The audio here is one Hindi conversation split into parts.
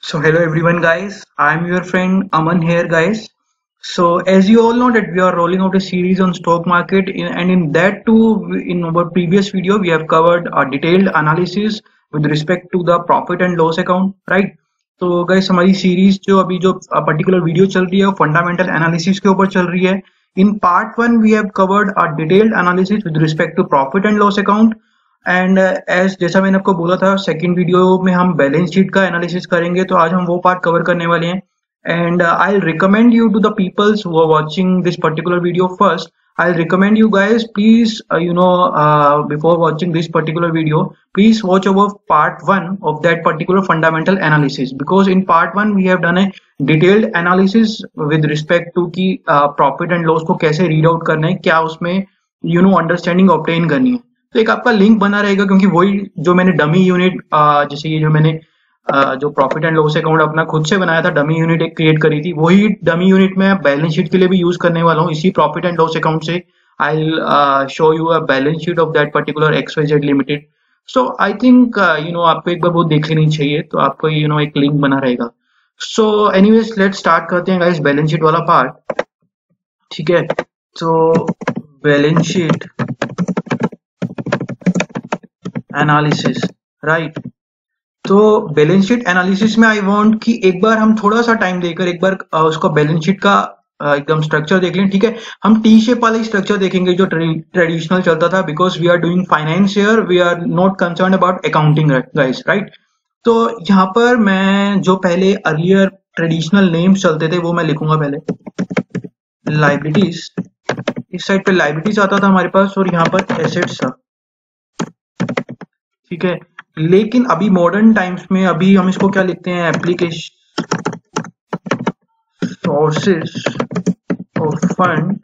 So hello everyone guys, I'm your friend Aman here guys. So as you all know that we are rolling out a series on stock market and in that too in our previous video we have covered a detailed analysis with respect to the profit and loss account, right? तो guys हमारी सीरीज जो अभी जो पर्टिकुलर वीडियो चल रही है वो फंडामेंटल एनालिसिस के ऊपर चल रही है. In part one we have covered a detailed analysis with respect to profit and loss account and as जैसा मैंने आपको बोला था सेकंड वीडियो में हम बैलेंस शीट का एनालिसिस करेंगे तो आज हम वो पार्ट कवर करने वाले हैं. And I recommend you to the peoples who are watching this particular video first. I'll recommend you guys please before watching this particular video please watch our part 1 of that particular fundamental analysis because in part 1 we have done a detailed analysis with respect to कि profit and loss को कैसे read out करना है, क्या उसमें अंडरस्टैंडिंग ऑब्टेन करनी है. तो एक आपका लिंक बना रहेगा क्योंकि वही जो मैंने डमी यूनिट जैसे ये जो मैंने जो प्रॉफिट एंड लॉस अकाउंट अपना खुद से बनाया था, डमी यूनिट एक क्रिएट करी थी, वही डमी यूनिट में बैलेंस शीट के लिए भी यूज करने वाला हूँ. इसी प्रॉफिट एंड लॉस अकाउंट से I will show you a balance sheet of that particular XYZ limited. So I think आपको एक बार वो देख लेनी चाहिए तो आपको एक लिंक बना रहेगा. सो एनीवेज लेट्स स्टार्ट करते हैं गाइस बैलेंस शीट वाला पार्ट. ठीक है, तो बैलेंस शीट एनालिसिस, राइट. तो बैलेंस शीट एनालिसिस में आई वांट कि एक बार हम थोड़ा सा टाइम देकर एक बार उसका बैलेंस शीट का एकदम स्ट्रक्चर देख लें. ठीक है, हम टी शेप वाला स्ट्रक्चर देखेंगे जो ट्रेडिशनल चलता था because we are doing finance here, we are not concern about accounting guys, right. तो यहाँ पर मैं जो पहले अर्लियर ट्रेडिशनल नेम्स चलते थे वो मैं लिखूंगा. पहले लाइबिलिटीज, इस साइड पे लाइबिलिटीज आता था हमारे पास और यहाँ पर एसेट्स था. ठीक है, लेकिन अभी मॉडर्न टाइम्स में अभी हम इसको क्या लिखते हैं, application sources of fund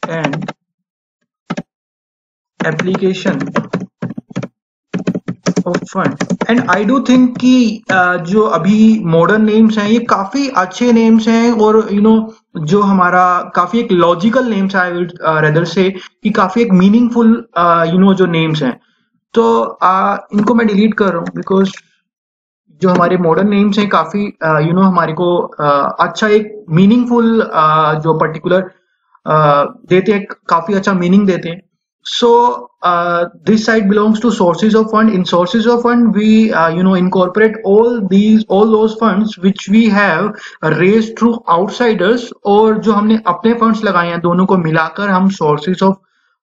and application of fund. And I do think कि जो अभी मॉडर्न नेम्स हैं ये काफी अच्छे नेम्स हैं और जो हमारा काफी एक लॉजिकल नेम्स है, आई विल रेदर से कि काफी एक मीनिंगफुल जो नेम्स हैं. तो इनको मैं डिलीट कर रहा हूँ बिकॉज जो हमारे मॉडर्न नेम्स हैं काफी हमारे को अच्छा एक मीनिंगफुल जो पर्टिकुलर देते हैं, काफी अच्छा मीनिंग देते हैं. So this side belongs to sources of fund. In sources of fund, we incorporate all those funds which we have raised through outsiders, और जो हमने अपने funds लगाए हैं दोनों को मिलाकर हम sources of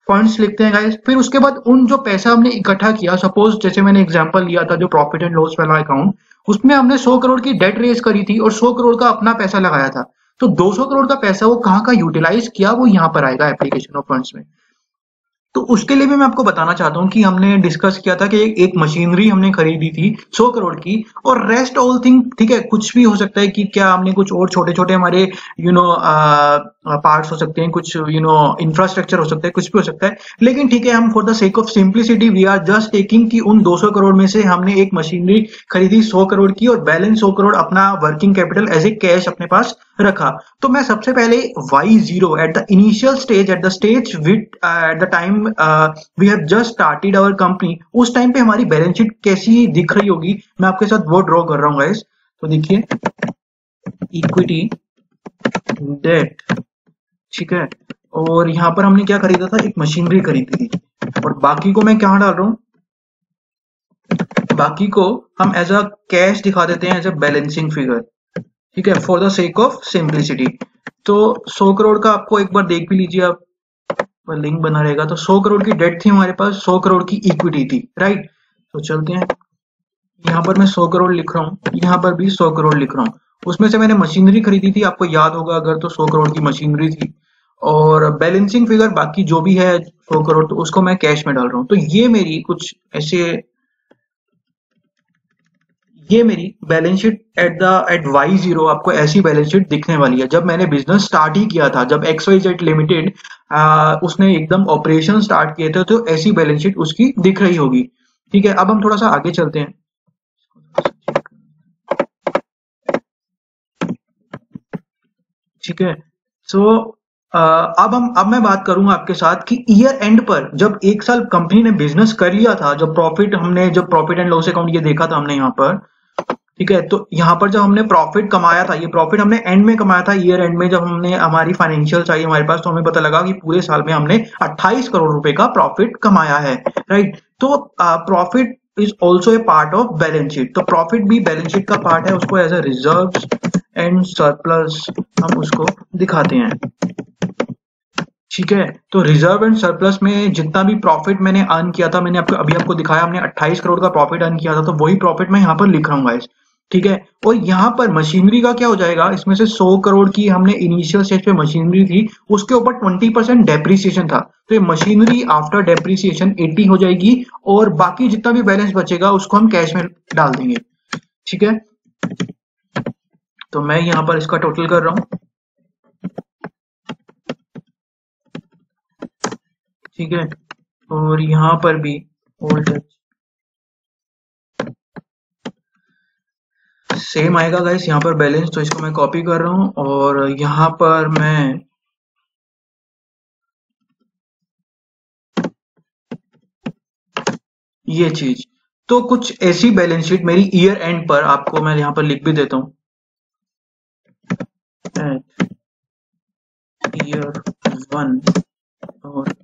funds लिखते हैं गाइस. फिर उसके बाद उन जो पैसा हमने इकट्ठा किया, सपोज जैसे मैंने एग्जांपल लिया था जो प्रॉफिट एंड लॉस वाला अकाउंट, उसमें हमने 100 करोड़ की डेट रेज करी थी और 100 करोड़ का अपना पैसा लगाया था. तो 200 करोड़ का पैसा वो कहाँ का यूटिलाइज किया वो यहाँ पर आएगा एप्लीकेशन ऑफ फंड्स में. तो उसके लिए भी मैं आपको बताना चाहता हूँ कि हमने डिस्कस किया था कि एक मशीनरी हमने खरीदी थी 100 करोड़ की और रेस्ट ऑल थिंग. ठीक है, कुछ भी हो सकता है कि क्या हमने कुछ और छोटे छोटे हमारे पार्ट्स हो सकते हैं, कुछ इंफ्रास्ट्रक्चर हो सकता है, कुछ भी हो सकता है. लेकिन ठीक है, हम for the sake of simplicity we are just taking कि उन 200 करोड़ में से हमने एक मशीनरी खरीदी 100 करोड़ की और बैलेंस 100 करोड़ अपना working capital as a cash अपने पास रखा. तो मैं सबसे पहले Y0 at the initial stage, at the stage with at the time we have just started our company, उस टाइम पे हमारी बैलेंस शीट कैसी दिख रही होगी मैं आपके साथ वो ड्रॉ कर रहा हूँ गाइस. तो देखिए इक्विटी डेट, ठीक है, और यहाँ पर हमने क्या खरीदा था, एक मशीनरी खरीदी थी और बाकी को मैं क्या डाल रहा हूँ, बाकी को हम एज अ कैश दिखा देते हैं एज अ बैलेंसिंग फिगर. ठीक है, for the sake of simplicity. तो 100 करोड़ का आपको एक बार देख भी लीजिए, आप लिंक बना रहेगा. तो 100 करोड़ की डेट थी हमारे पास, 100 करोड़ की इक्विटी थी, राइट. तो चलते हैं, यहाँ पर मैं 100 करोड़ लिख रहा हूँ, यहाँ पर भी 100 करोड़ लिख रहा हूँ. उसमें से मैंने मशीनरी खरीदी थी, आपको याद होगा अगर, तो 100 करोड़ की मशीनरी थी और बैलेंसिंग फिगर बाकी जो भी है 100 करोड़ तो उसको मैं कैश में डाल रहा हूँ. तो ये मेरी कुछ ऐसे, ये मेरी बैलेंस शीट एट Y0 आपको ऐसी बैलेंस शीट दिखने वाली है. जब मैंने बिजनेस स्टार्ट ही किया था, जब XYZ लिमिटेड उसने एकदम ऑपरेशन स्टार्ट किए थे, तो ऐसी बैलेंस शीट उसकी दिख रही होगी. ठीक है, अब हम थोड़ा सा आगे चलते हैं. ठीक है, सो अब मैं बात करूंगा आपके साथ कि ईयर एंड पर जब एक साल कंपनी ने बिजनेस कर लिया था, जब प्रॉफिट एंड लॉस अकाउंट ये देखा था हमने यहाँ पर, ठीक है, तो यहाँ पर जब हमने प्रॉफिट कमाया था, ये प्रॉफिट हमने एंड में कमाया था, ईयर एंड में जब हमने हमारी फाइनेंशियल आई हमारे पास, तो हमें पता लगा कि पूरे साल में हमने 28 करोड़ रुपए का प्रॉफिट कमाया है, राइट। तो profit is also a part of balance sheet, तो प्रॉफिट भी बैलेंस शीट का पार्ट है, उसको as a reserve and surplus हम उसको दिखाते हैं, ठीक है। तो रिजर्व एंड सरप्लस में जितना भी प्रॉफिट मैंने अर्न किया था, मैंने आपको दिखाया, हमने 28 करोड़ का प्रॉफिट अर्न किया था, तो वही प्रॉफिट मैं यहाँ पर लिख रहा हूँ गाइस, ठीक है। और यहाँ पर मशीनरी का क्या हो जाएगा, इसमें से 100 करोड़ की हमने इनिशियल स्टेज पे मशीनरी थी, उसके ऊपर 20% डेप्रिसिएशन था, तो ये मशीनरी आफ्टर डेप्रिसिएशन 80 हो जाएगी, और बाकी जितना भी बैलेंस बचेगा उसको हम कैश में डाल देंगे, ठीक है। तो मैं यहाँ पर इसका टोटल कर रहा हूँ, ठीक है। और यहाँ पर भी ओल्ड सेम आएगा गाइस, यहाँ पर बैलेंस, तो इसको मैं कॉपी कर रहा हूँ, और यहाँ पर मैं ये चीज, तो कुछ ऐसी बैलेंस शीट मेरी ईयर एंड पर आपको मैं यहाँ पर लिख भी देता हूँ, एट ईयर 1 और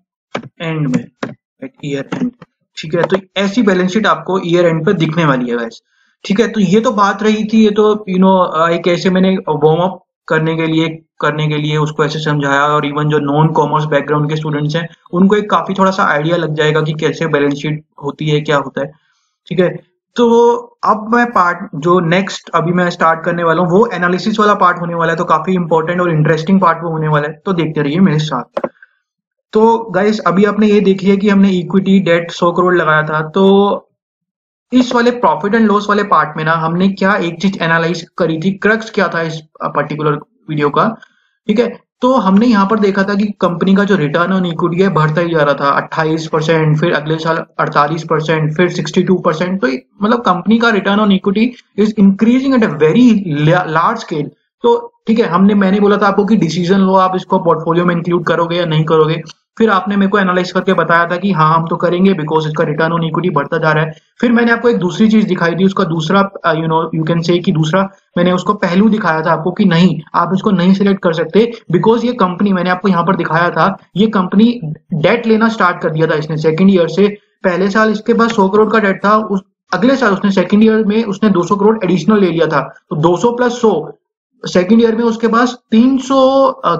एंड में एट ईयर एंड, ठीक है। तो ऐसी बैलेंस शीट आपको ईयर एंड पर दिखने वाली है गाइस, ठीक है। तो ये तो बात रही थी, ये तो एक ऐसे मैंने वार्म अप करने के लिए उसको ऐसे समझाया, और इवन जो नॉन कॉमर्स बैकग्राउंड के स्टूडेंट्स हैं उनको एक काफी थोड़ा सा आइडिया लग जाएगा कि कैसे बैलेंस शीट होती है, क्या होता है, ठीक है। तो अब मैं पार्ट जो नेक्स्ट अभी मैं स्टार्ट करने वाला हूँ वो एनालिसिस वाला पार्ट होने वाला है, तो काफी इंपॉर्टेंट और इंटरेस्टिंग पार्ट वो होने वाला है, तो देखते रहिए मेरे साथ। तो गाइस अभी आपने ये देख लिया कि हमने इक्विटी डेट 100 करोड़ लगाया था, तो इस वाले प्रॉफिट एंड लॉस वाले पार्ट में ना हमने क्या एक चीज एनालाइज करी थी, क्रक्स क्या था इस पर्टिकुलर वीडियो का, ठीक है। तो हमने यहाँ पर देखा था कि कंपनी का जो रिटर्न ऑन इक्विटी है बढ़ता ही जा रहा था, 28%, फिर अगले साल 48%, फिर 62%, तो मतलब कंपनी का return on equity is increasing at a very large scale. तो ठीक है, मैंने बोला था आपको कि डिसीजन लो, आप इसको पोर्टफोलियो में इंक्लूड करोगे या नहीं करोगे, फिर आपने मेरे को एनालाइज करके बताया था कि हाँ हम तो करेंगे, बिकॉज इसका रिटर्न ऑन इक्विटी बढ़ता जा रहा है। फिर मैंने आपको एक दूसरी चीज दिखाई थी, उसका दूसरा यू कैन से कि दूसरा मैंने उसको पहलू दिखाया था आपको कि नहीं, आप इसको नहीं सिलेक्ट कर सकते, बिकॉज ये कंपनी, मैंने आपको यहाँ पर दिखाया था, ये कंपनी डेट लेना स्टार्ट कर दिया था इसने सेकेंड ईयर से। पहले साल इसके पास 100 करोड़ का डेट था, उस अगले साल उसने सेकेंड ईयर में उसने 200 करोड़ एडिशनल ले लिया था, तो 200 प्लस 100, सेकेंड ईयर में उसके पास 300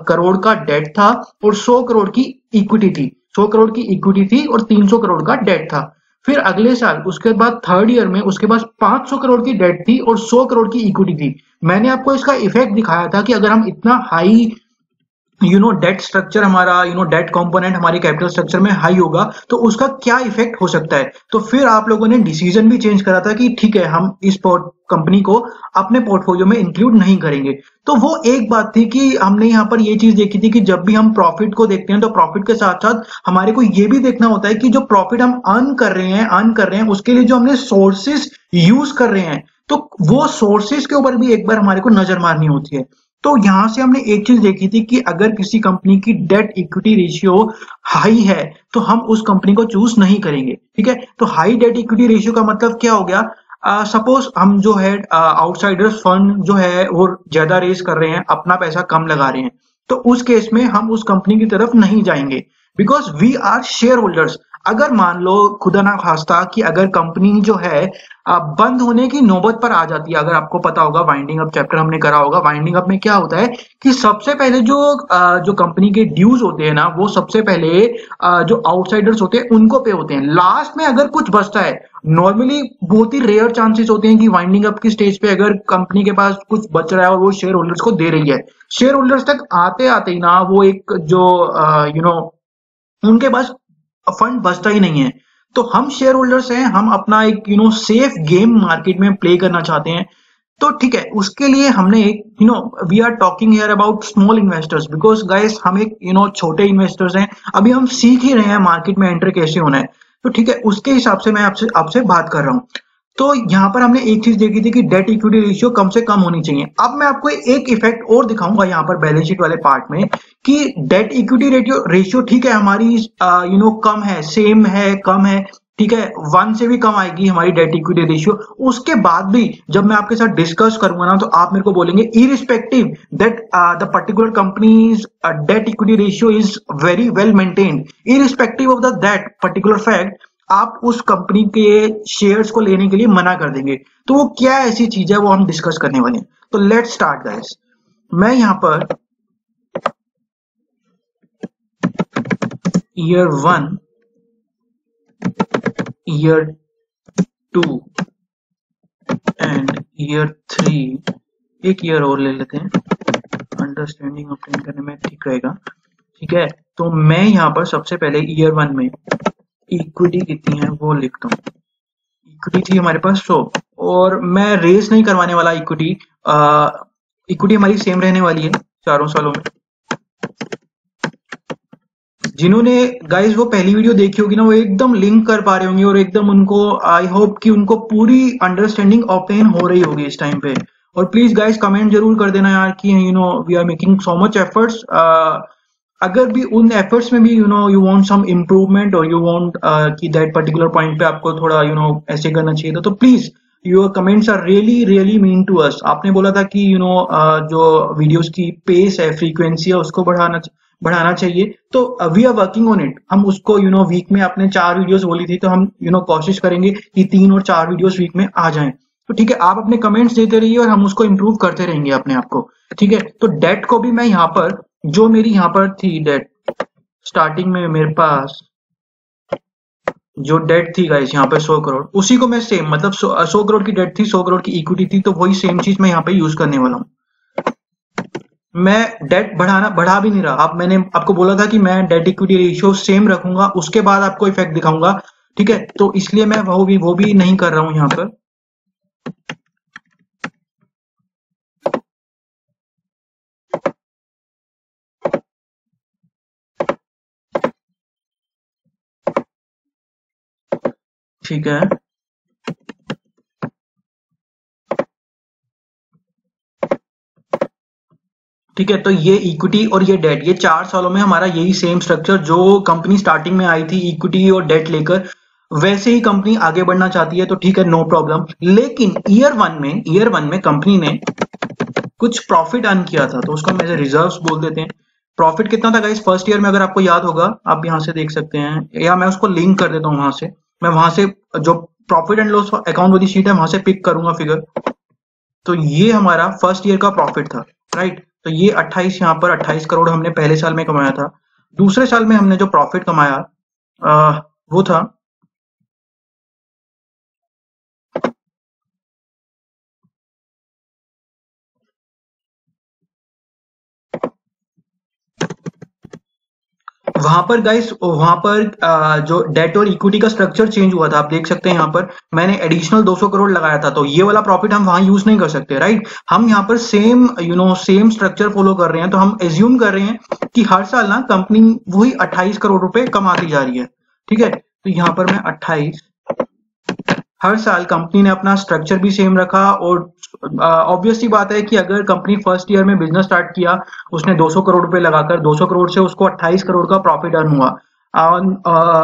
करोड़ का डेट था और 100 करोड़ की इक्विटी थी, 100 करोड़ की इक्विटी थी और 300 करोड़ का डेट था। फिर अगले साल उसके बाद थर्ड ईयर में उसके पास 500 करोड़ की डेट थी और 100 करोड़ की इक्विटी थी। मैंने आपको इसका इफेक्ट दिखाया था कि अगर हम इतना हाई डेट स्ट्रक्चर हमारा डेट कंपोनेंट हमारी कैपिटल स्ट्रक्चर में हाई होगा तो उसका क्या इफेक्ट हो सकता है। तो फिर आप लोगों ने डिसीजन भी चेंज करा था कि ठीक है हम इस कंपनी को अपने पोर्टफोलियो में इंक्लूड नहीं करेंगे। तो वो एक बात थी कि हमने यहाँ पर ये चीज देखी थी कि जब भी हम प्रॉफिट को देखते हैं तो प्रॉफिट के साथ साथ हमारे को ये भी देखना होता है कि जो प्रॉफिट हम अर्न कर रहे हैं उसके लिए जो हमने सोर्सेस यूज कर रहे हैं, तो वो सोर्सेस के ऊपर भी एक बार हमारे को नजर मारनी होती है। तो यहां से हमने एक चीज देखी थी कि अगर किसी कंपनी की डेट इक्विटी रेशियो हाई है तो हम उस कंपनी को चूज नहीं करेंगे, ठीक है। तो हाई डेट इक्विटी रेशियो का मतलब क्या हो गया, सपोज हम जो है आउटसाइडर्स फंड जो है वो ज्यादा रेस कर रहे हैं, अपना पैसा कम लगा रहे हैं, तो उस केस में हम उस कंपनी की तरफ नहीं जाएंगे, because we are shareholders. अगर मान लो खुदा ना खास्ता कि अगर कंपनी जो है बंद होने की नौबत पर आ जाती है, अगर आपको पता होगा वाइंडिंग अप चैप्टर हमने करा होगा, वाइंडिंग अप में क्या होता है कि सबसे पहले जो कंपनी के ड्यूज होते हैं ना वो सबसे पहले जो आउटसाइडर्स होते हैं उनको पे होते हैं, लास्ट में अगर कुछ बचता है, नॉर्मली बहुत ही रेयर चांसेस होते हैं कि वाइंडिंग अप की स्टेज पे अगर कंपनी के पास कुछ बच रहा है और वो शेयर होल्डर्स को दे रही है, शेयर होल्डर्स तक आते आते ही ना वो एक जो उनके पास फंड बचता ही नहीं है। तो हम शेयर होल्डर्स हैं, हम अपना एक सेफ गेम मार्केट में प्ले करना चाहते हैं, तो ठीक है उसके लिए हमने एक we are talking here about small investors, because guys हम एक छोटे इन्वेस्टर्स हैं, अभी हम सीख ही रहे हैं मार्केट में एंटर कैसे होना है, तो ठीक है उसके हिसाब से मैं आपसे बात कर रहा हूँ। तो यहाँ पर हमने एक चीज देखी थी कि डेट इक्विटी रेशियो कम से कम होनी चाहिए। अब मैं आपको एक इफेक्ट और दिखाऊंगा यहाँ पर बैलेंस शीट वाले पार्ट में कि डेट इक्विटी रेशियो ठीक है हमारी कम है, सेम है, कम है, ठीक है, 1 से भी कम आएगी हमारी डेट इक्विटी रेशियो। उसके बाद भी जब मैं आपके साथ डिस्कस करूंगा ना तो आप मेरे को बोलेंगे irrespective that the particular companies debt equity ratio is very well maintained, irrespective of the that particular fact आप उस कंपनी के शेयर्स को लेने के लिए मना कर देंगे। तो वो क्या ऐसी चीज है वो हम डिस्कस करने वाले हैं। तो लेट्स स्टार्ट गाइस। मैं यहां per year 1, year 2 and year 3, एक ईयर और ले लेते हैं, अंडरस्टैंडिंग ऑब्टेन करने में ठीक रहेगा। ठीक है, तो मैं यहाँ पर सबसे पहले ईयर 1 में इक्विटी कितनी है वो लिखता हूँ। इक्विटी थी हमारे पास 100 और मैं रेस नहीं करवाने वाला इक्विटी। इक्विटी हमारी सेम रहने वाली है चारों सालों में। जिन्होंने गाइस वो पहली वीडियो देखी होगी ना वो एकदम लिंक कर पा रहे होंगे और एकदम उनको आई होप कि उनको पूरी अंडरस्टैंडिंग ऑब्टेन हो रही होगी इस टाइम पे। और प्लीज गाइस कमेंट जरूर कर देना यार कि we are making so much efforts. अगर भी उन एफर्ट्स में भी यू वांट सम इम्प्रूवमेंट और यू वांट कि दैट पर्टिकुलर पॉइंट पे आपको थोड़ा ऐसे करना चाहिए था, तो please your comments are really really mean to us. आपने बोला था कि जो वीडियोस की पेस है, फ्रीक्वेंसी है, उसको बढ़ाना चाहिए, तो we are working on it. हम उसको वीक में आपने 4 वीडियोस बोली थी, तो हम कोशिश करेंगे कि 3 और 4 वीडियोस वीक में आ जाएं। तो ठीक है, आप अपने कमेंट्स देते रहिए और हम उसको इम्प्रूव करते रहेंगे अपने आप को। ठीक है, तो डेट को भी मैं यहाँ पर जो मेरी यहाँ पर थी डेट स्टार्टिंग में मेरे पास जो डेट थी गाइस यहाँ पे 100 करोड़, उसी को मैं सेम मतलब 100 करोड़ की डेट थी, 100 करोड़ की इक्विटी थी, तो वही सेम चीज मैं यहाँ पे यूज करने वाला हूँ। मैं डेट बढ़ा भी नहीं रहा। अब मैंने आपको बोला था कि मैं डेट इक्विटी रेशियो सेम रखूंगा, उसके बाद आपको इफेक्ट दिखाऊंगा। ठीक है, तो इसलिए मैं वो भी नहीं कर रहा हूं यहाँ पर। ठीक है, ठीक है, तो ये इक्विटी और ये डेट, ये 4 सालों में हमारा यही सेम स्ट्रक्चर, जो कंपनी स्टार्टिंग में आई थी इक्विटी और डेट लेकर, वैसे ही कंपनी आगे बढ़ना चाहती है। तो ठीक है, नो प्रॉब्लम। लेकिन ईयर वन में कंपनी ने कुछ प्रॉफिट अर्न किया था, तो उसको हम एज रिजर्व्स बोल देते हैं। प्रॉफिट कितना था गाइस फर्स्ट ईयर में, अगर आपको याद होगा आप यहाँ से देख सकते हैं, या मैं उसको लिंक कर देता हूँ वहां से। मैं वहां से जो प्रॉफिट एंड लॉस अकाउंट वाली शीट है वहां से पिक करूंगा फिगर। तो ये हमारा फर्स्ट ईयर का प्रॉफिट था, राइट। तो ये 28, यहाँ पर 28 करोड़ हमने पहले साल में कमाया था। दूसरे साल में हमने जो प्रॉफिट कमाया वो था वहां पर गाइस, वहां पर जो डेट और इक्विटी का स्ट्रक्चर चेंज हुआ था। आप देख सकते हैं यहाँ पर मैंने एडिशनल 200 करोड़ लगाया था, तो ये वाला प्रॉफिट हम वहां यूज नहीं कर सकते, राइट। हम यहाँ पर सेम स्ट्रक्चर फॉलो कर रहे हैं, तो हम एज्यूम कर रहे हैं कि हर साल ना कंपनी वही 28 करोड़ रुपए कमाती जा रही है। ठीक है, तो यहाँ पर मैं 28, हर साल कंपनी ने अपना स्ट्रक्चर भी सेम रखा। और ऑब्वियस सी बात है कि अगर कंपनी फर्स्ट ईयर में बिजनेस स्टार्ट किया, उसने 200 करोड़ रुपए लगाकर, 200 करोड़ से उसको 28 करोड़ का प्रॉफिट अर्न हुआ।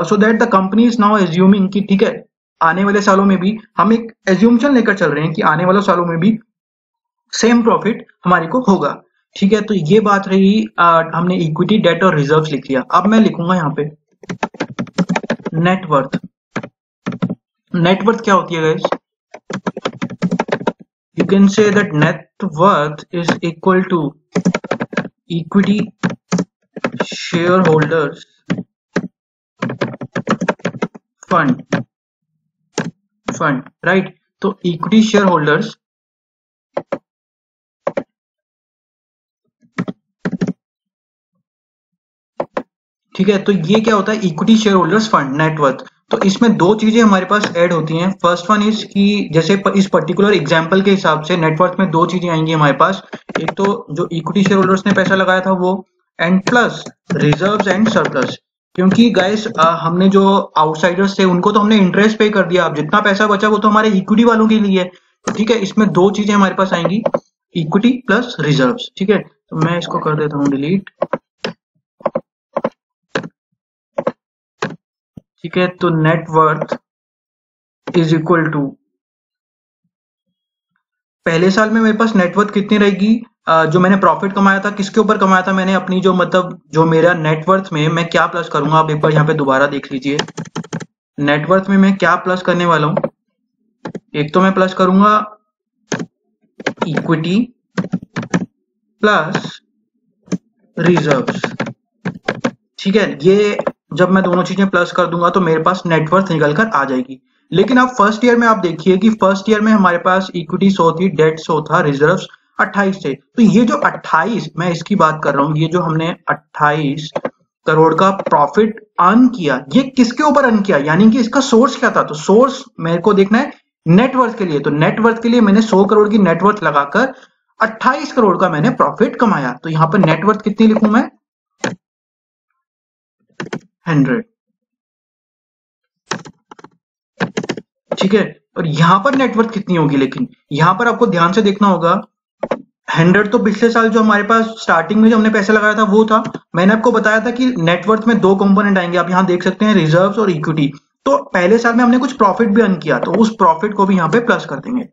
So that the company is now assuming कि ठीक है, आने वाले सालों में भी हम एक एज्यूमशन लेकर चल रहे हैं कि आने वाले सालों में भी सेम प्रॉफिट हमारे को होगा। ठीक है, तो ये बात रही। हमने इक्विटी, डेट और रिजर्व्स लिख लिया। अब मैं लिखूंगा यहाँ पे नेटवर्थ। नेटवर्थ क्या होती है guys? You can say that net worth is equal to equity shareholders fund, right? तो equity shareholders ठीक है, तो ये क्या होता है? Equity share holders fund, net worth. तो इसमें दो चीजें हमारे पास ऐड होती हैं। फर्स्ट वन इज कि जैसे इस पर्टिकुलर एग्जांपल के हिसाब से नेटवर्थ में दो चीजें आएंगी हमारे पास। एक तो जो इक्विटी शेयर होल्डर्स ने पैसा लगाया था वो, and plus reserves and surplus. क्योंकि गाइस हमने जो आउटसाइडर्स थे उनको तो हमने इंटरेस्ट पे कर दिया, अब जितना पैसा बचा वो तो हमारे इक्विटी वालों के लिए है। तो ठीक है, इसमें दो चीजें हमारे पास आएंगी, इक्विटी प्लस रिजर्व्स। ठीक है, तो मैं इसको कर देता हूँ डिलीट। ठीक है, तो net worth is equal to, पहले साल में मेरे पास नेटवर्थ कितनी रहेगी, जो मैंने प्रॉफिट कमाया था किसके ऊपर कमाया था मैंने, अपनी जो मतलब जो मेरा नेटवर्थ में मैं क्या प्लस करूंगा, आप एक बार यहाँ पे दोबारा देख लीजिए। नेटवर्थ में मैं क्या प्लस करने वाला हूँ, एक तो मैं प्लस करूंगा इक्विटी प्लस रिजर्व्स। ठीक है, ये जब मैं दोनों चीजें प्लस कर दूंगा तो मेरे पास नेटवर्थ निकल कर आ जाएगी। लेकिन अब फर्स्ट ईयर में आप देखिए कि फर्स्ट ईयर में हमारे पास इक्विटी 100 थी, डेट 100 था, रिजर्व्स 28 थे। तो ये जो 28, मैं इसकी बात कर रहा हूँ, ये जो हमने 28 करोड़ का प्रॉफिट अर्न किया, ये किसके ऊपर अर्न किया, यानी कि इसका सोर्स क्या था। तो सोर्स मेरे को देखना है नेटवर्थ के लिए, तो नेटवर्थ के लिए मैंने 100 करोड़ की नेटवर्थ लगाकर 28 करोड़ का मैंने प्रॉफिट कमाया। तो यहाँ पर नेटवर्थ कितनी लिखूं मैं, 100। ठीक है, और यहां पर नेटवर्थ कितनी होगी, लेकिन यहां पर आपको ध्यान से देखना होगा। 100 तो पिछले साल जो हमारे पास स्टार्टिंग में जो हमने पैसे लगाया था वो था। मैंने आपको बताया था कि नेटवर्थ में दो कंपोनेंट आएंगे, आप यहां देख सकते हैं, रिजर्व्स और इक्विटी। तो पहले साल में हमने कुछ प्रॉफिट भी अर्न किया, तो उस प्रॉफिट को भी यहां पे प्लस कर देंगे।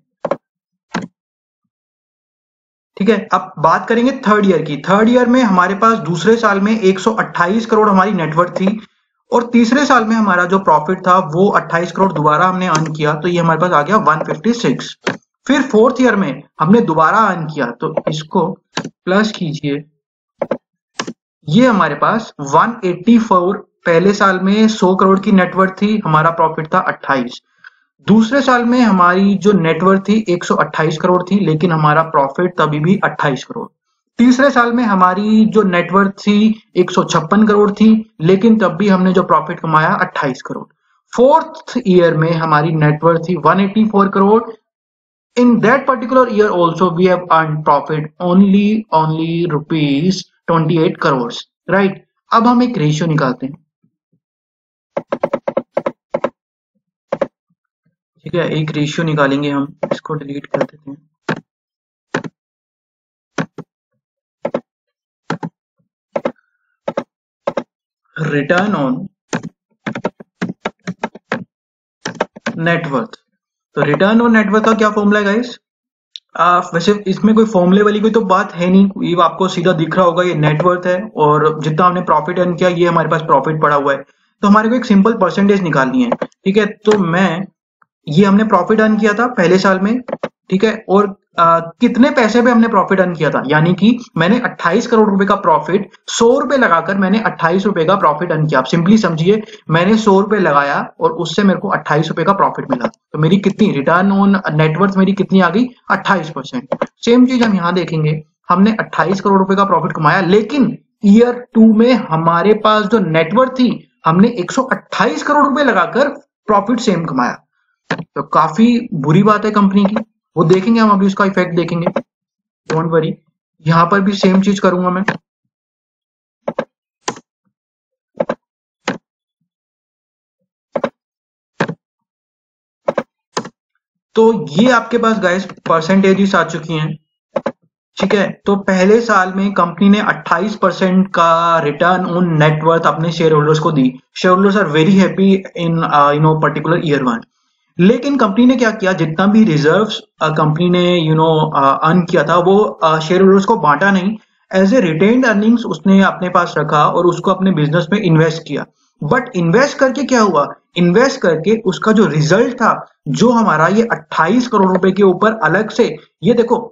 ठीक है, अब बात करेंगे थर्ड ईयर की। थर्ड ईयर में हमारे पास दूसरे साल में 128 करोड़ हमारी नेटवर्थ थी, और तीसरे साल में हमारा जो प्रॉफिट था वो 28 करोड़ दोबारा हमने अर्न किया, तो ये हमारे पास आ गया 156। फिर फोर्थ ईयर में हमने दोबारा अर्न किया, तो इसको प्लस कीजिए, ये हमारे पास 184। पहले साल में 100 करोड़ की नेटवर्थ थी, हमारा प्रॉफिट था 28। दूसरे साल में हमारी जो नेटवर्थ थी 128 करोड़ थी, लेकिन हमारा प्रॉफिट तभी भी 28 करोड़। तीसरे साल में हमारी जो नेटवर्थ थी 156 करोड़ थी, लेकिन तब भी हमने जो प्रॉफिट कमाया 28 करोड़। फोर्थ ईयर में हमारी नेटवर्थ थी 184 crore. In that particular year also we have earn profit only rupees 28 crore. Right, अब हम एक रेशियो निकालते हैं। ठीक है, एक रेशियो निकालेंगे हम, इसको डिलीट कर देते हैं। Return on net worth. तो रिटर्न ऑन नेटवर्थ का क्या फॉर्मूला है गाइस, वैसे इसमें कोई फॉर्मूले वाली कोई तो बात है नहीं, ये आपको सीधा दिख रहा होगा, ये नेटवर्थ है और जितना हमने प्रॉफिट अर्न किया ये हमारे पास प्रॉफिट पड़ा हुआ है। तो हमारे को एक सिंपल परसेंटेज निकालनी है। ठीक है, तो मैं, ये हमने प्रॉफिट अर्न किया था पहले साल में। ठीक है, और कितने पैसे पे हमने प्रॉफिट अर्न किया था, यानी कि मैंने 28 करोड़ रुपए का प्रॉफिट 100 रुपए लगाकर मैंने 28 रुपए का प्रॉफिट अर्न किया। आप सिंपली समझिए, मैंने 100 रुपए लगाया और उससे मेरे को 28 रुपए का प्रॉफिट मिला, तो मेरी कितनी रिटर्न ऑन नेटवर्थ मेरी कितनी आ गई, 28%। सेम चीज हम यहां देखेंगे, हमने 28 करोड़ रुपए का प्रॉफिट कमाया, लेकिन ईयर 2 में हमारे पास जो नेटवर्थ थी हमने 128 करोड़ रुपए लगाकर प्रॉफिट सेम कमाया। तो काफी बुरी बात है कंपनी की, वो देखेंगे हम, अभी उसका इफेक्ट देखेंगे, डोंट वरी। यहां पर भी सेम चीज करूंगा मैं। तो ये आपके पास गाइस परसेंटेजेस आ चुकी हैं। ठीक है, तो पहले साल में कंपनी ने 28% का रिटर्न ऑन नेटवर्थ अपने शेयर होल्डर्स को दी। Shareholders are very happy in particular year 1। लेकिन कंपनी ने क्या किया, जितना भी रिजर्व्स कंपनी ने अर्न किया था वो शेयर होल्डर्स को बांटा नहीं, एज ए रिटेन्ड अर्निंग्स उसने अपने पास रखा और उसको अपने बिजनेस में इन्वेस्ट किया। बट इन्वेस्ट करके क्या हुआ, इन्वेस्ट करके उसका जो रिजल्ट था, जो हमारा ये 28 करोड़ रुपए के ऊपर अलग से, ये देखो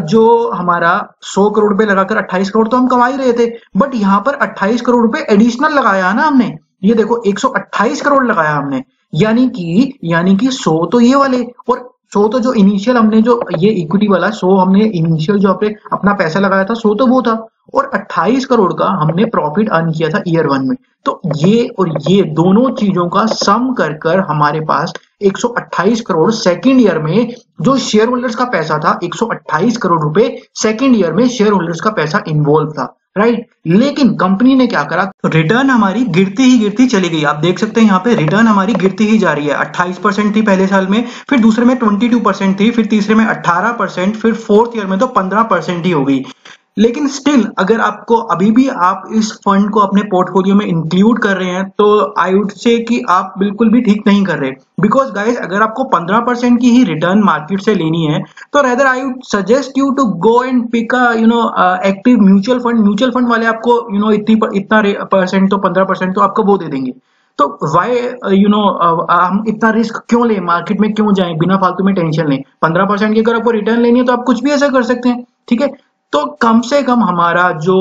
जो हमारा 100 करोड़ रुपए लगाकर 28 करोड़ तो हम कमा ही रहे थे, बट यहाँ पर 28 करोड़ रुपए एडिशनल लगाया है ना हमने। ये देखो 128 करोड़ लगाया हमने, यानी कि 100 तो ये वाले, और 100 तो जो इनिशियल हमने जो ये इक्विटी वाला 100 हमने इनिशियल जो अपना पैसा लगाया था 100 तो वो था, और 28 करोड़ का हमने प्रॉफिट अर्न किया था ईयर 1 में। तो ये और ये दोनों चीजों का सम कर हमारे पास 128 करोड़ सेकेंड ईयर में, जो शेयर होल्डर्स का पैसा था 128 करोड़ रुपए सेकेंड ईयर में शेयर होल्डर्स का पैसा इन्वॉल्व था। राइट। लेकिन कंपनी ने क्या करा, रिटर्न हमारी गिरती ही गिरती चली गई। आप देख सकते हैं यहाँ पे रिटर्न हमारी गिरती ही जा रही है। 28% थी पहले साल में, फिर दूसरे में 22% थी, फिर तीसरे में 18%, फिर फोर्थ ईयर में तो 15% ही हो गई। लेकिन स्टिल अगर आपको अभी भी आप इस फंड को अपने पोर्टफोलियो में इंक्लूड कर रहे हैं तो आई वुड से कि आप बिल्कुल भी ठीक नहीं कर रहे। बिकॉज गाइज अगर आपको 15% की ही रिटर्न मार्केट से लेनी है तो rather I would suggest you to go and pick a active mutual fund. Mutual fund वाले आपको इतना परसेंट तो 15% तो आपको वो दे देंगे। तो वाई हम इतना रिस्क क्यों लें, मार्केट में क्यों जाएं, बिना फालतू में टेंशन लें। 15% की अगर आपको रिटर्न लेनी है तो आप कुछ भी ऐसा कर सकते हैं, ठीक है। तो कम से कम हमारा जो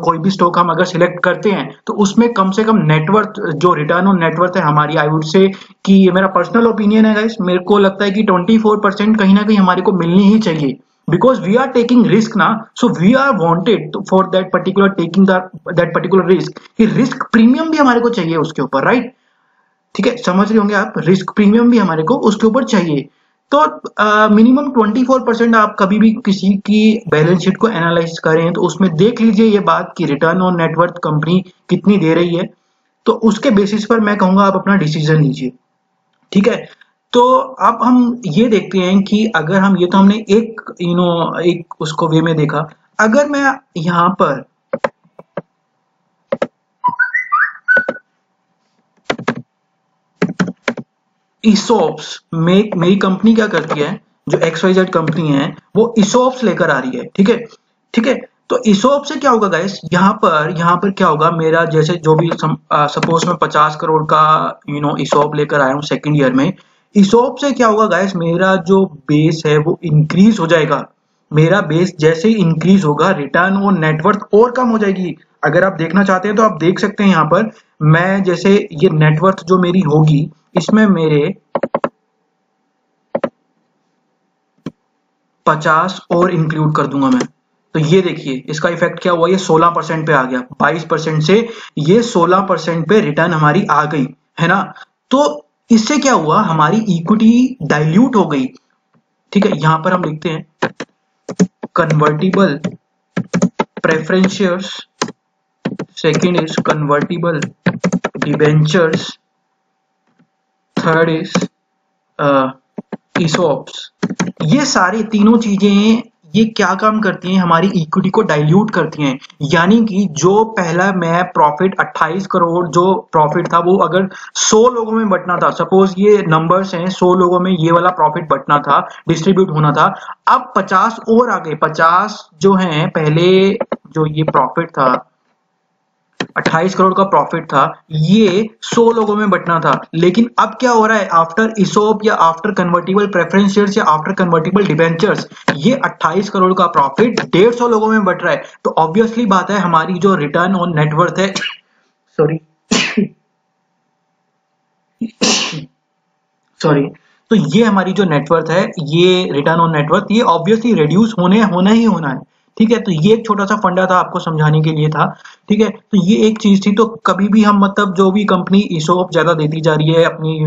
कोई भी स्टॉक हम अगर सिलेक्ट करते हैं तो उसमें कम से कम नेटवर्थ, जो रिटर्न ऑन नेटवर्थ है हमारी, आई वुड से कि ये मेरा पर्सनल ओपिनियन है गाइस, मेरे को लगता है कि 24% कहीं ना कहीं हमारे को मिलनी ही चाहिए। Because we are taking risk ना, so we are wanted for that particular taking that particular risk, कि रिस्क प्रीमियम भी हमारे को चाहिए उसके ऊपर, राइट। ठीक है, समझ रहे होंगे आप, रिस्क प्रीमियम भी हमारे को उसके ऊपर चाहिए। तो मिनिमम 24% आप कभी भी किसी की बैलेंस शीट को एनालाइज करें तो उसमें देख लीजिए ये बात कि रिटर्न ऑन नेटवर्थ कंपनी कितनी दे रही है। तो उसके बेसिस पर मैं कहूंगा आप अपना डिसीजन लीजिए, ठीक है। तो अब हम ये देखते हैं कि अगर हम, ये तो हमने एक एक उसको वे में देखा। अगर मैं यहाँ पर ईसॉप्स में, मेरी कंपनी क्या करती है, जो XYZ कंपनी है वो ईसॉप्स लेकर आ रही है, ठीक है, ठीक है। तो ईसॉप से क्या होगा गाइस, यहाँ पर क्या होगा, मेरा जैसे जो भी सपोज मैं 50 करोड़ का ईसॉप लेकर आया हूँ सेकंड ईयर में। ईसॉप से क्या होगा गाइस, मेरा जो बेस है वो इंक्रीज हो जाएगा। मेरा बेस जैसे ही इंक्रीज होगा रिटर्न ऑन नेटवर्थ और कम हो जाएगी। अगर आप देखना चाहते हैं तो आप देख सकते हैं यहाँ पर, मैं जैसे ये नेटवर्थ जो मेरी होगी इसमें मेरे 50 और इंक्लूड कर दूंगा मैं। तो ये देखिए इसका इफेक्ट क्या हुआ, ये 16% पे आ गया। 22% से ये 16% पे रिटर्न हमारी आ गई, है ना। तो इससे क्या हुआ, हमारी इक्विटी डाइल्यूट हो गई, ठीक है। यहां पर हम लिखते हैं convertible preference shares, second is convertible debentures, third is ESOPs। ये सारी तीनों चीजें ये क्या काम करती हैं, हमारी इक्विटी को डाइल्यूट करती हैं। यानी कि जो पहला मैं प्रॉफिट 28 करोड़ जो प्रॉफिट था वो अगर 100 लोगों में बंटना था, सपोज ये नंबर्स हैं, 100 लोगों में ये वाला प्रॉफिट बंटना था, डिस्ट्रीब्यूट होना था। अब 50 और आ गए, 50 जो हैं, पहले जो ये प्रॉफिट था 28 करोड़ का प्रॉफिट था, ये 100 लोगों में बंटना था। लेकिन अब क्या हो रहा है, आफ्टर ईसोप या आफ्टर कन्वर्टिबल प्रेफरेंस शेयर्स या आफ्टर कन्वर्टिबल डिबेंचर्स, ये 28 करोड़ का प्रॉफिट 150 लोगों में बंट रहा है। तो ऑब्वियसली बात है हमारी जो रिटर्न ऑन नेटवर्थ है, सॉरी सॉरी, तो ये हमारी जो नेटवर्थ है, ये रिटर्न ऑन नेटवर्थ, ये ऑब्वियसली रिड्यूस होना ही होना है, ठीक है। तो ये एक छोटा सा फंडा था आपको समझाने के लिए था, ठीक है। तो ये एक चीज थी। तो कभी भी हम, मतलब जो भी कंपनी ईसोप ज्यादा देती जा रही है, अपनी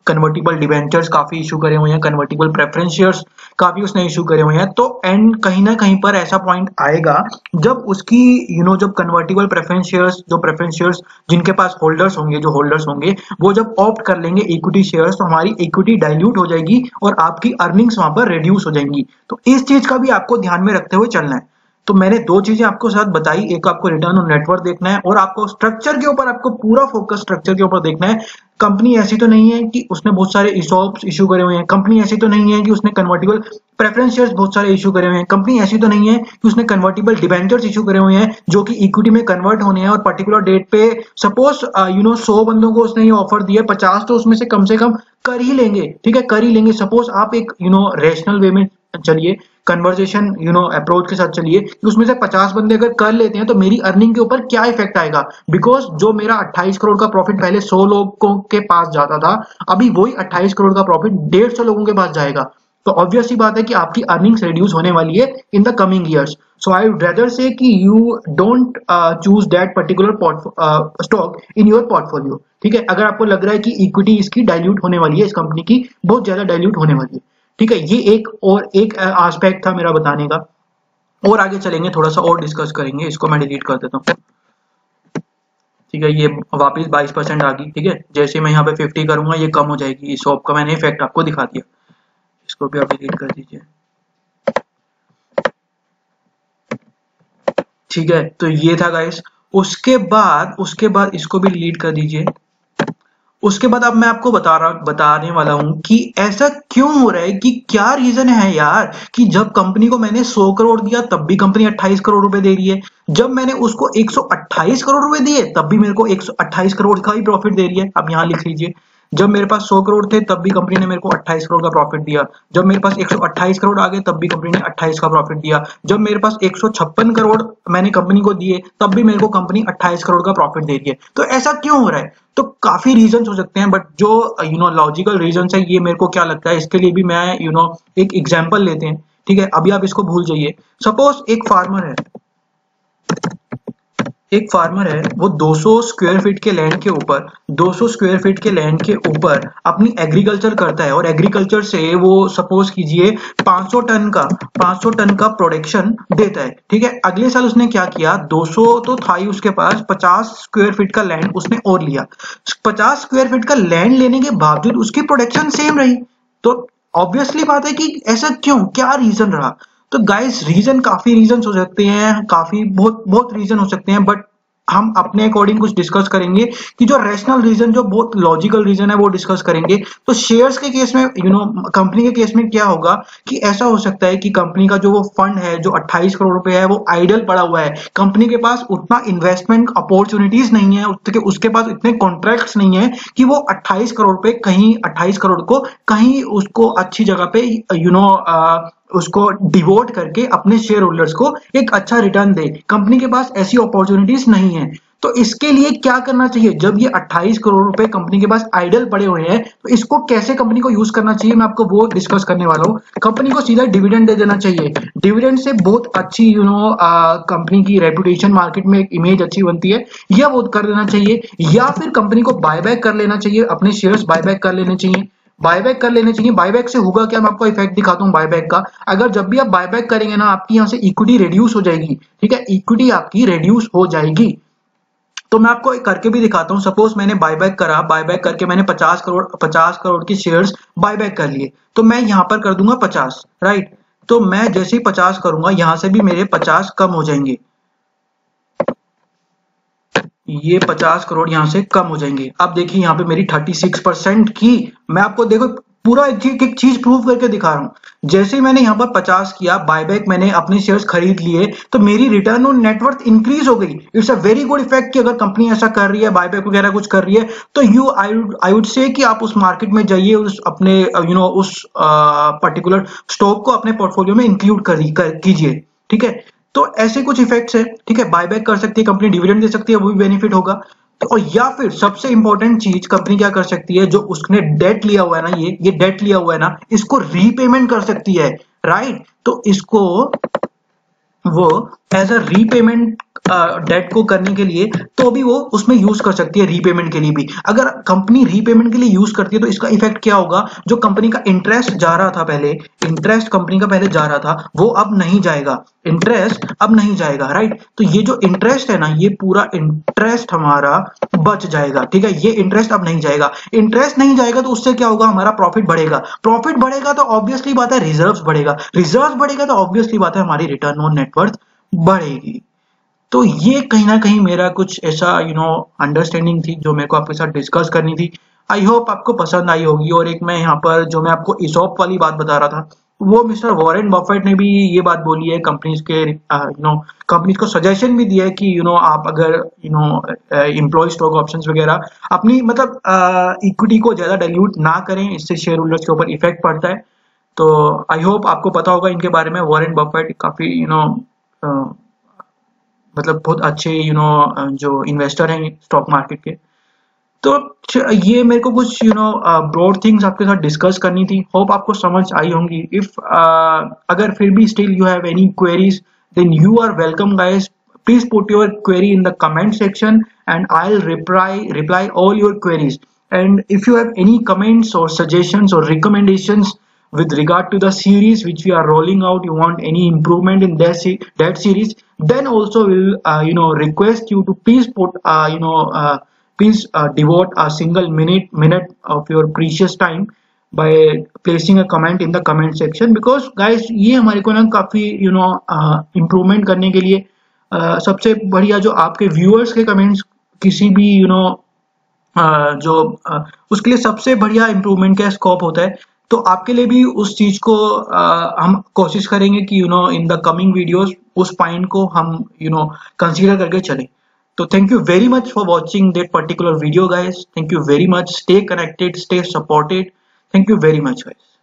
कन्वर्टिबल डिबेंचर्स काफी इशू करे हुए हैं, कन्वर्टिबल प्रेफरेंस शेयर्स काफी उसने इशू करे हुए हैं, तो एंड कहीं ना कहीं पर ऐसा पॉइंट आएगा जब उसकी जब कन्वर्टिबल प्रेफरेंस शेयर्स, जो प्रेफरेंस शेयर्स जिनके पास होल्डर्स होंगे, जो होल्डर्स होंगे वो जब ऑप्ट कर लेंगे इक्विटी शेयर्स, तो हमारी इक्विटी डाइल्यूट हो जाएगी और आपकी अर्निंग्स वहां पर रिड्यूस हो जाएंगी। तो इस चीज का भी आपको ध्यान में रखते हुए चलना है। तो मैंने दो चीजें आपको साथ बताई, एक आपको रिटर्न ऑन नेटवर्थ देखना है और आपको स्ट्रक्चर के ऊपर, आपको पूरा फोकस स्ट्रक्चर के ऊपर देखना है। कंपनी ऐसी तो नहीं है कि उसने बहुत सारे ईसॉप्स इशू करे हुए हैं, कंपनी ऐसी तो नहीं है कि उसने कन्वर्टिबल प्रेफरेंस शेयर्स बहुत सारे इशू करे हुए हैं, कंपनी ऐसी तो नहीं है कि उसने कन्वर्टिबल डिबेंचर्स इशू करे हुए हैं जो कि इक्विटी में कन्वर्ट होने हैं और पर्टिकुलर डेट पे, सपोज 100 बंदों को उसने ये ऑफर दिया, 50 तो उसमें से कम कर ही लेंगे, ठीक है, कर ही लेंगे। सपोज आप एक रेशनल वे में चलिए, कन्वर्जेशन अप्रोच के साथ चलिए कि उसमें से 50 बंदे अगर कर लेते हैं तो मेरी अर्निंग के ऊपर क्या इफेक्ट आएगा। बिकॉज जो मेरा 28 करोड़ का प्रॉफिट पहले 100 लोगों के पास जाता था, अभी वही 28 करोड़ का प्रॉफिट 150 लोगों के पास जाएगा। तो ऑब्वियस सी बात है कि आपकी अर्निंग्स रिड्यूस होने वाली है in the coming years. So I would rather से कि you don't choose that particular stock in your portfolio, ठीक है। अगर आपको लग रहा है कि इक्विटी इसकी डाइल्यूट होने वाली है, इस कंपनी की बहुत ज्यादा डाइल्यूट होने वाली है, ठीक है। ये एक एस्पेक्ट था मेरा बताने का। और आगे चलेंगे, थोड़ा सा और डिस्कस करेंगे। इसको मैं डिलीट कर देता हूँ, ठीक है। ये वापस 22% आ गई, ठीक है। जैसे मैं यहाँ पे 50 करूंगा ये कम हो जाएगी। इस शॉप का मैंने इफेक्ट आपको दिखा दिया, इसको भी आप डिलीट कर दीजिए, ठीक है। तो ये था गाइस। उसके बाद इसको भी डिलीट कर दीजिए। उसके बाद अब मैं आपको बताने वाला हूं कि ऐसा क्यों हो रहा है, कि क्या रीजन है यार, कि जब कंपनी को मैंने 100 करोड़ दिया तब भी कंपनी 28 करोड़ रुपए दे रही है, जब मैंने उसको 128 करोड़ रुपए दिए तब भी मेरे को 128 करोड़ का ही प्रॉफिट दे रही है। अब यहां लिख लीजिए, जब मेरे पास 100 करोड़ थे तब भी कंपनी ने मेरे को 28 करोड़ का प्रॉफिट दिया, जब मेरे पास 128 करोड़ आ गए तब भी कंपनी ने 28 का प्रॉफिट दिया, जब मेरे पास 156 करोड़ मैंने कंपनी को दिए तब भी मेरे को कंपनी 28 करोड़ का प्रॉफिट दे रही है। तो ऐसा क्यों हो रहा है? तो काफी रीजन हो सकते हैं, बट जो लॉजिकल रीजन है, ये मेरे को क्या लगता है, इसके लिए भी मैं एक एग्जाम्पल लेते हैं, ठीक है। अभी आप इसको भूल जाइए। सपोज एक फार्मर है, वो 200 स्क्वायर फीट के लैंड के ऊपर 200 स्क्वायर फीट के लैंड के ऊपर अपनी एग्रीकल्चर करता है, और एग्रीकल्चर से वो सपोज कीजिए 500 टन का प्रोडक्शन देता है, ठीक है। अगले साल उसने क्या किया, 200 तो था ही उसके पास, 50 स्क्वायर फीट का लैंड उसने और लिया। 50 स्क्वायर फीट का लैंड लेने के बावजूद उसकी प्रोडक्शन सेम रही। तो ऑब्वियसली बात है कि ऐसा क्यों, क्या रीजन रहा? तो गाइस, काफी रीजन हो सकते हैं, काफी बहुत बहुत रीजन हो सकते हैं, बट हम अपने अकॉर्डिंग कुछ डिस्कस करेंगे कि जो रैशनल रीजन, जो बहुत लॉजिकल रीजन है, वो डिस्कस करेंगे। तो शेयर्स के केस में, कंपनी के केस में क्या होगा कि ऐसा हो सकता है कि कंपनी का जो वो फंड है, जो 28 करोड़ रुपए है, वो आइडल पड़ा हुआ है। कंपनी के पास उतना इन्वेस्टमेंट अपॉर्चुनिटीज नहीं है, उसके पास इतने कॉन्ट्रैक्ट्स नहीं है कि वो 28 करोड़ पे कहीं 28 करोड़ को कहीं उसको अच्छी जगह पे उसको डिवोट करके अपने शेयर होल्डर्स को एक अच्छा रिटर्न दे। कंपनी के पास ऐसी अपॉर्चुनिटीज नहीं है। तो इसके लिए क्या करना चाहिए, जब ये 28 करोड़ रुपए कंपनी के पास आइडल पड़े हुए हैं, तो इसको कैसे कंपनी को यूज करना चाहिए, मैं आपको वो डिस्कस करने वाला हूँ। कंपनी को सीधा डिविडेंड दे देना चाहिए। डिविडेंड से बहुत अच्छी कंपनी की रेपुटेशन मार्केट में, एक इमेज अच्छी बनती है, या वो कर देना चाहिए, या फिर कंपनी को बायबैक कर लेना चाहिए, अपने शेयर्स बायबैक कर लेने चाहिए। बायबैक से होगा क्या, मैं आपको इफेक्ट दिखाता हूँ बायबैक का। अगर जब भी आप बायबैक करेंगे ना, आपकी यहाँ से इक्विटी रिड्यूस हो जाएगी, ठीक है, इक्विटी आपकी रिड्यूस हो जाएगी। तो मैं आपको करके भी दिखाता हूँ। सपोज मैंने बायबैक करके मैंने 50 करोड़ के शेयर्स बायबैक कर लिए, तो मैं यहाँ पर कर दूंगा 50, राइट। तो मैं जैसे ही 50 करूंगा, यहां से भी मेरे 50 कम हो जाएंगे, ये 50 करोड़ यहां से कम हो जाएंगे। अब देखिए यहाँ पे मेरी 36% की, मैं आपको देखो पूरा एक चीज प्रूव करके दिखा रहा हूं। जैसे ही मैंने यहाँ पर 50 किया बायबैक, मैंने अपने शेयर्स खरीद लिए, तो मेरी रिटर्न ऑन नेटवर्थ इंक्रीज हो गई। It's a very good effect कि अगर कंपनी ऐसा कर रही है, बायबैक वगैरह कुछ कर रही है, तो आई वुड से कि आप उस मार्केट में जाइए, उस अपने उस पर्टिकुलर स्टॉक को अपने पोर्टफोलियो में इंक्लूड कीजिए, ठीक है। तो ऐसे कुछ इफेक्ट्स है, ठीक है। बायबैक कर सकती है कंपनी, डिविडेंड दे सकती है, वो भी बेनिफिट होगा। तो और या फिर सबसे इंपॉर्टेंट चीज कंपनी क्या कर सकती है, जो उसने डेट लिया हुआ है ना, ये डेट लिया हुआ है ना, इसको रीपेमेंट कर सकती है, राइट। तो इसको वो एज अ रीपेमेंट डेट को करने के लिए, तो भी वो उसमें यूज कर सकती है, रीपेमेंट के लिए भी। अगर कंपनी रीपेमेंट के लिए यूज करती है, तो इसका इफेक्ट क्या होगा, जो कंपनी का इंटरेस्ट जा रहा था पहले, इंटरेस्ट कंपनी का पहले जा रहा था, वो अब नहीं जाएगा, इंटरेस्ट अब नहीं जाएगा, राइट। तो ये जो इंटरेस्ट है ना, ये पूरा इंटरेस्ट हमारा बच जाएगा, ठीक है। ये इंटरेस्ट अब नहीं जाएगा, इंटरेस्ट नहीं जाएगा, तो उससे क्या होगा, हमारा प्रॉफिट बढ़ेगा, प्रॉफिट बढ़ेगा तो ऑब्वियसली बात है रिजर्व्स बढ़ेगा, रिजर्व्स बढ़ेगा तो ऑब्वियसली बात है हमारी रिटर्न ऑन नेटवर्थ बढ़ेगी। तो ये कहीं ना कहीं मेरा कुछ ऐसा अंडरस्टैंडिंग थी, जो मेरे को आपके साथ डिस्कस करनी थी। आई होप आपको पसंद आई होगी। और एक मैं यहाँ पर जो मैं आपको इसॉप वाली बात बता रहा था, वो मिस्टर वॉरेन बफेट ने भी ये बात बोली है, कंपनीज के कंपनीज को सजेशन भी दिया है कि आप अगर एम्प्लॉय स्टॉक ऑप्शंस वगैरह अपनी मतलब इक्विटी को ज्यादा डाइल्यूट ना करें, इससे शेयर होल्डर्स के ऊपर इफेक्ट पड़ता है। तो आई होप आपको पता होगा इनके बारे में। वॉरेन बफेट काफी मतलब बहुत अच्छे जो इन्वेस्टर हैं स्टॉक मार्केट के। तो ये मेरे को कुछ ब्रॉड थिंग्स आपके साथ डिस्कस करनी थी। होप आपको समझ आई होंगी। इफ अगर फिर भी still you have any queries, then you are welcome guys. Please put your query in the comment section and I'll reply all your queries. And if you have any comments or suggestions or recommendations with regard to the series which we are rolling out, you want any improvement in that series, then also we'll request you to please put please devote a single minute of your precious time by placing a comment in the comment section, because guys ये हमारे को ना काफी इम्प्रूवमेंट करने के लिए सबसे बढ़िया जो आपके व्यूअर्स के कमेंट्स किसी भी जो उसके लिए सबसे बढ़िया इम्प्रूवमेंट का स्कोप होता है। तो आपके लिए भी उस चीज को हम कोशिश करेंगे कि इन द कमिंग वीडियोस उस पॉइंट को हम कंसीडर करके चलें। तो thank you very much for watching that particular video guys. Thank you very much. Stay connected, stay supported. Thank you very much guys.